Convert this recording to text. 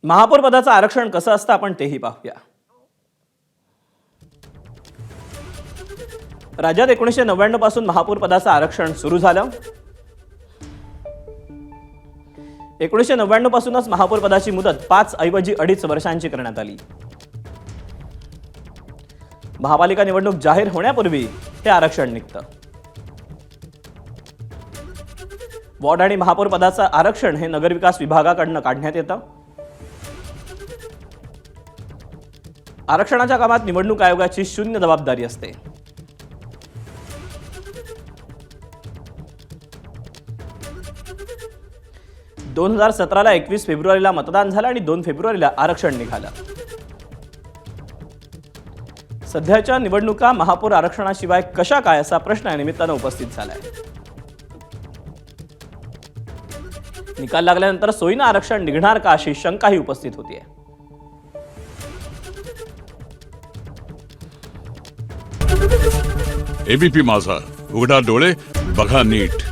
महापौर पदाचं आरक्षण कसं असतं आपण तेही पाहूया। राज्यात 1999 पासून महापौर पदाचं आरक्षण सुरू झालं। 1999 पासूनच महापौर पदाची मुदत 5 ऐवजी 2.5 वर्षांची करण्यात आली। महापालिका निवडणूक जाहीर होण्यापूर्वी हे आरक्षण निघतं। वॉर्ड आणि महापौर पदाचं आरक्षण हे नगरविकास विभागाकडून काढण्यात येतं। आरक्षणाच्या कामात निवडणूक आयोगाची शून्य जबाबदारी असते। दोन 2017ला 21 फेब्रुवारीला मतदान झालं आणि 2 फेब्रुवारीला आरक्षण निघालं। सध्याच्या निवडणुका महापौर आरक्षणाशिवाय कशा काय असा प्रश्न या निमित्तानं उपस्थित झालाय। निकाल लागल्यानंतर सोयीनं आरक्षण निघणार का अशी शंकाही उपस्थित होतीये। एबीपी माझा, उघडा डोळे बघा नीट।